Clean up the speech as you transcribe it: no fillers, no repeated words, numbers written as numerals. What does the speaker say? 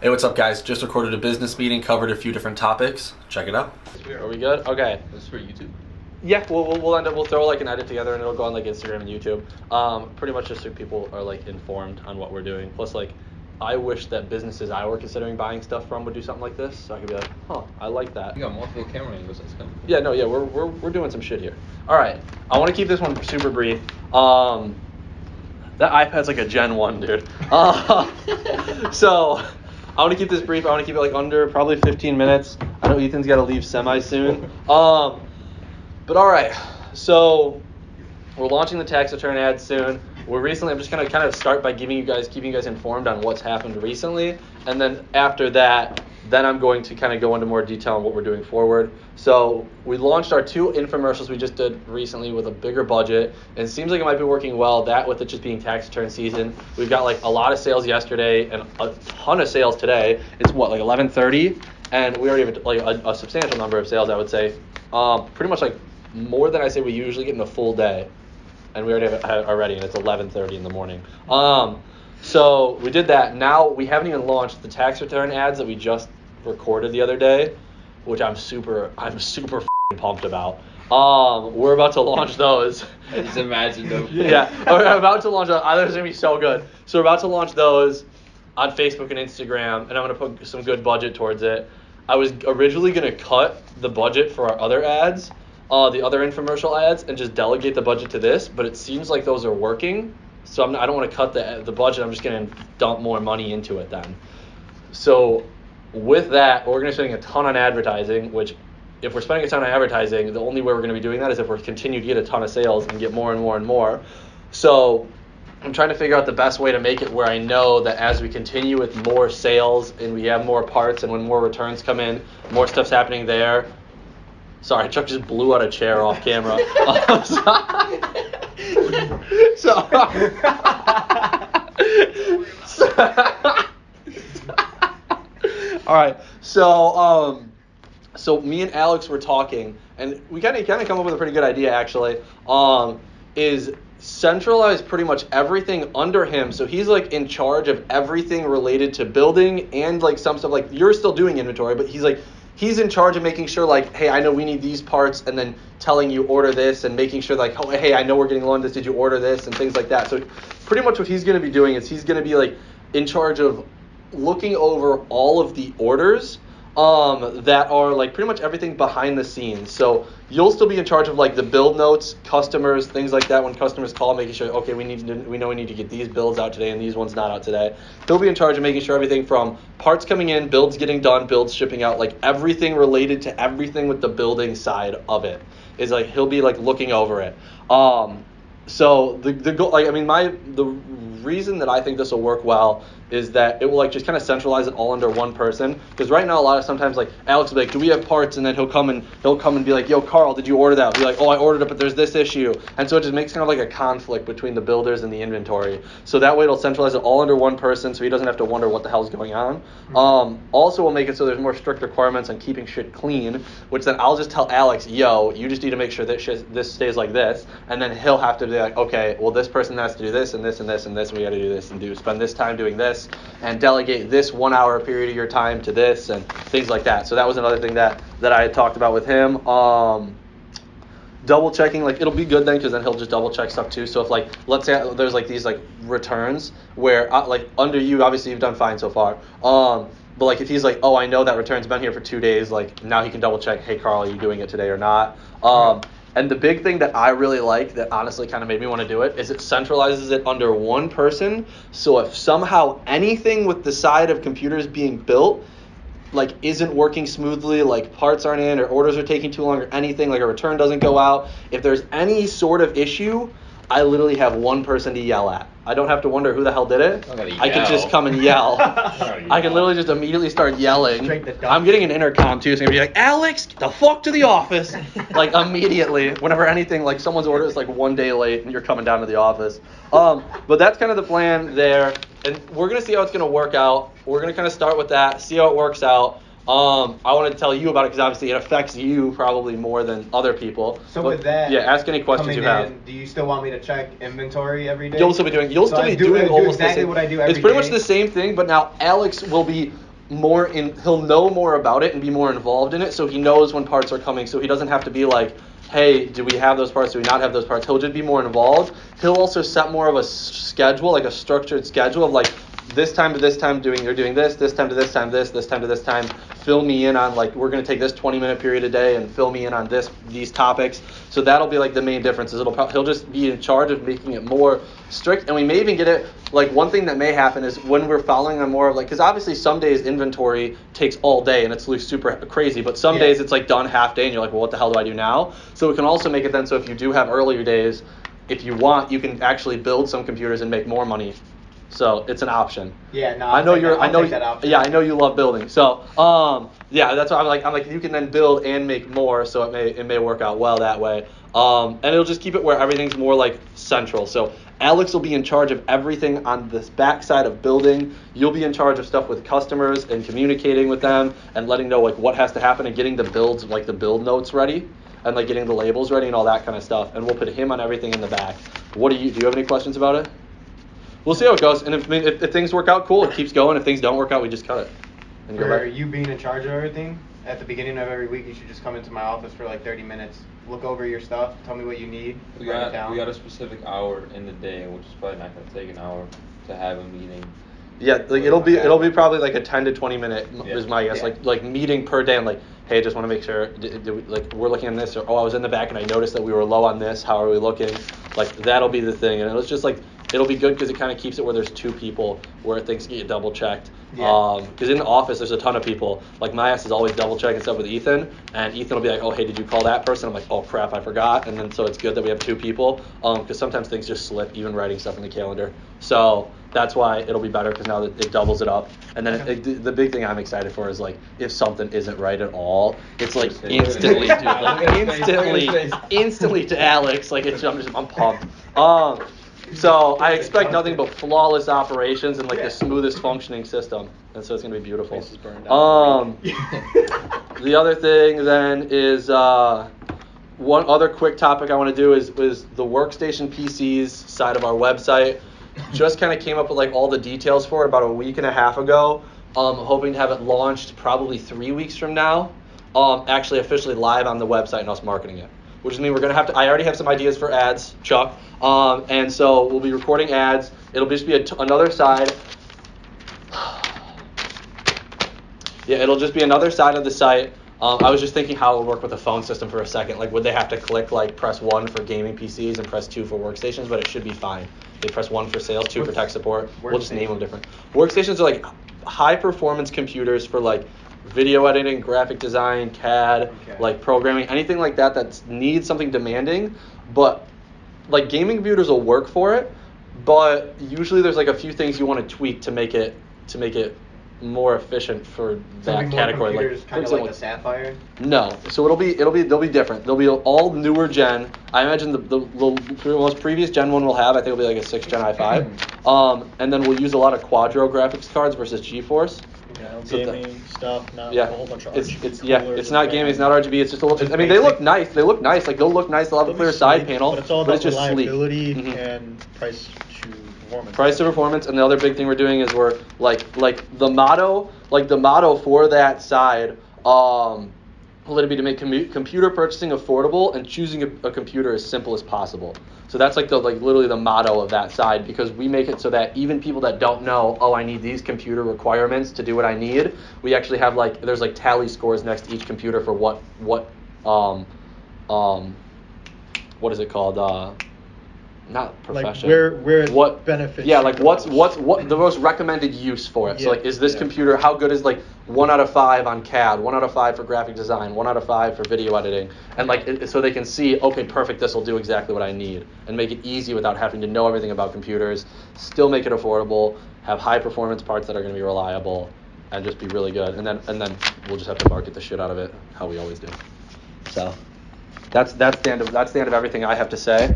Hey, what's up, guys? Just recorded a business meeting, covered a few different topics. Check it out. Are we good? Okay. This is for YouTube? Yeah, we'll throw like an edit together and it'll go on like Instagram and YouTube. Pretty much just so people are like informed on what we're doing. Plus, like, I wish that businesses I were considering buying stuff from would do something like this, so I could be like, huh, I like that. You got multiple camera angles. That's kind of cool. Yeah, no, yeah, we're doing some shit here. All right, I want to keep this one super brief. That iPad's like a Gen 1, dude. So I want to keep this brief. I want to keep it like under probably 15 minutes. I know Ethan's got to leave semi soon. But all right, so we're launching the tax return ad soon. I'm just gonna kind of start by keeping you guys informed on what's happened recently, and then after that, then I'm going to kind of go into more detail on what we're doing forward. So we launched our 2 infomercials we just did recently with a bigger budget, and it seems like it might be working well. That with it just being tax return season, we've got like a lot of sales yesterday and a ton of sales today. It's what, like 11:30, and we already have like a substantial number of sales, I would say. Pretty much like more than I say we usually get in a full day, and we already have it already, and it's 11:30 in the morning. So we did that. Now we haven't even launched the tax return ads that we just recorded the other day, which I'm super pumped about. We're about to launch those. I just imagined them. Yeah, we're about to launch those. I think it's gonna be so good. So we're about to launch those on Facebook and Instagram, and I'm gonna put some good budget towards it. I was originally gonna cut the budget for our other ads, the other infomercial ads, and just delegate the budget to this, but it seems like those are working. So I don't want to cut the budget. I'm just going to dump more money into it then. So with that, we're going to be spending a ton on advertising, which if we're spending a ton on advertising, the only way we're going to be doing that is if we're continue to get a ton of sales and get more and more and more. So I'm trying to figure out the best way to make it where I know that as we continue with more sales and we have more parts and when more returns come in, more stuff's happening there. Sorry, Chuck just blew out a chair off camera. All right. So me and Alex were talking, and we kind of come up with a pretty good idea actually. Is centralize pretty much everything under him, so he's like in charge of everything related to building and like some stuff. Like you're still doing inventory, but he's in charge of making sure, like, hey, I know we need these parts, and then telling you order this, and making sure, like, oh, hey, I know we're getting low on this, did you order this, and things like that. So pretty much what he's going to be doing is he's going to be, like, in charge of looking over all of the orders that are, like, pretty much everything behind the scenes. So you'll still be in charge of, like, the build notes, customers, things like that. When customers call, making sure, okay, we know we need to get these builds out today and these ones not out today. He'll be in charge of making sure everything from parts coming in, builds getting done, builds shipping out, like everything related to everything with the building side of it is like he'll be like looking over it. So the goal, like, I mean, the reason that I think this will work well is that it will like just kind of centralize it all under one person. Because right now, sometimes like Alex will be like, do we have parts? And then he'll come and be like, yo, Carl, did you order that? I'll be like, oh, I ordered it, but there's this issue. And so it just makes kind of like a conflict between the builders and the inventory. So that way it'll centralize it all under one person, so he doesn't have to wonder what the hell's going on. Also will make it so there's more strict requirements on keeping shit clean, which then I'll just tell Alex, yo, you just need to make sure that this stays like this. And then he'll have to be like, okay, well, this person has to do this and this and this and this, and we got to do this and spend this time doing this, and delegate this 1 hour period of your time to this and things like that. So that was another thing that I had talked about with him. Double checking, like it'll be good then, because then he'll just double check stuff too. So if like, let's say there's like these like returns where like under you, obviously you've done fine so far. But like if he's like, oh, I know that return's been here for 2 days, like now he can double check, hey Carl, are you doing it today or not? And the big thing that I really like that honestly kind of made me want to do it is it centralizes it under one person. So if somehow anything with the side of computers being built like isn't working smoothly, like parts aren't in or orders are taking too long or anything, like a return doesn't go out, if there's any sort of issue, I literally have one person to yell at. I don't have to wonder who the hell did it. I can just come and yell. I can literally just immediately start yelling. I'm getting an intercom too, so I'm going to be like, Alex, get the fuck to the office. Like immediately, whenever anything, like someone's order is like 1 day late and you're coming down to the office. But that's kind of the plan there. And we're going to see how it's going to work out. We're going to kind of start with that, see how it works out. I wanted to tell you about it because obviously it affects you probably more than other people. So with that, yeah, ask any questions you have. Do you still want me to check inventory every day? You'll still be doing. You'll still be doing almost exactly the same. what I do every day. It's pretty much the same thing, but now Alex will be he'll know more about it and be more involved in it, so he knows when parts are coming, so he doesn't have to be like, hey, do we have those parts, do we not have those parts? He'll just be more involved. He'll also set more of a schedule, like a structured schedule of like, this time to this time you're doing this time to this time this time to this time, fill me in on, like, we're going to take this 20-minute period a day and fill me in on these topics. So that'll be like the main difference, is he'll just be in charge of making it more strict. And we may even get it, like, one thing that may happen is when we're following on more of, like, because obviously some days inventory takes all day and it's like super crazy, but some days it's like done half day and you're like, well, what the hell do I do now? So we can also make it then so if you do have earlier days, if you want, you can actually build some computers and make more money. So it's an option. Yeah, no, I know that option. Yeah, I know you love building. So yeah, that's why I'm like you can then build and make more. So it may work out well that way. And it'll just keep it where everything's more like central. So Alex will be in charge of everything on this back side of building. You'll be in charge of stuff with customers and communicating with them and letting know like what has to happen and getting the builds, like the build notes ready and like getting the labels ready and all that kind of stuff. And we'll put him on everything in the back. Do you have any questions about it? We'll see how it goes, and if things work out, cool, it keeps going. If things don't work out, we just cut it. And For you being in charge of everything, at the beginning of every week, you should just come into my office for like 30 minutes, look over your stuff, tell me what you need, We write it down. got a specific hour in the day, which is probably not going to take an hour to have a meeting. Yeah, like it'll be probably like a 10 to 20 minute is my guess, like meeting per day. And like, hey, just want to make sure, like we're looking at this, or I was in the back and I noticed that we were low on this. How are we looking? Like that'll be the thing, and it's just like. It'll be good because it kind of keeps it where there's two people where things get double checked. Because in the office there's a ton of people. Like my ass is always double checking stuff with Ethan, and Ethan will be like, oh hey, did you call that person? I'm like, oh crap, I forgot. And then so it's good that we have two people because sometimes things just slip, even writing stuff in the calendar. So that's why it'll be better because now that it doubles it up. And then the big thing I'm excited for is like if something isn't right at all, it's like instantly, dude, like instantly to Alex. Like I'm pumped. So I expect nothing but flawless operations and like the smoothest functioning system, and so it's gonna be beautiful. The other thing then is one other quick topic I want to do is the workstation PCs side of our website. Just kind of came up with like all the details for it about a week and a half ago. Hoping to have it launched probably 3 weeks from now. Actually officially live on the website and us marketing it. Which means we're going to have to, I already have some ideas for ads, Chuck. And so we'll be recording ads. It'll just be another side. Yeah, it'll just be another side of the site. I was just thinking how it would work with the phone system for a second. Like, would they have to click, like, press 1 for gaming PCs and press 2 for workstations? But it should be fine. They press 1 for sales, 2 for tech support. We'll just name them different. Workstations are, like, high-performance computers for, like, video editing, graphic design, CAD, like programming, anything like that needs something demanding. But like gaming computers will work for it, but usually there's like a few things you want to tweak to make it more efficient for that category. Like kind of like the Sapphire. No, so they'll be different. They'll be all newer gen. I imagine the most previous gen one we'll have, I think it'll be like a 6th gen i5. And then we'll use a lot of Quadro graphics cards versus GeForce. Gaming stuff, not a whole bunch of RGB. It's not gaming, it's not RGB, it's just a little. I mean, they look nice. Like they'll look nice. They'll have a clear side panel, but it's all about just reliability sleek. and price to performance. Price to performance, and the other big thing we're doing is we're like the motto for that side. Let it be to make computer purchasing affordable and choosing a computer as simple as possible. So that's literally the motto of that side, because we make it so that even people that don't know, oh, I need these computer requirements to do what I need, we actually have there's tally scores next to each computer for what is it called? Not profession. Like where it benefits. Yeah, like what's the most recommended use for it. So is this computer, how good is 1 out of 5 on CAD, 1 out of 5 for graphic design, 1 out of 5 for video editing, and so they can see, okay, perfect, this will do exactly what I need, and make it easy without having to know everything about computers, still make it affordable, have high performance parts that are going to be reliable, and just be really good, and then we'll just have to market the shit out of it how we always do. So that's the end of everything I have to say.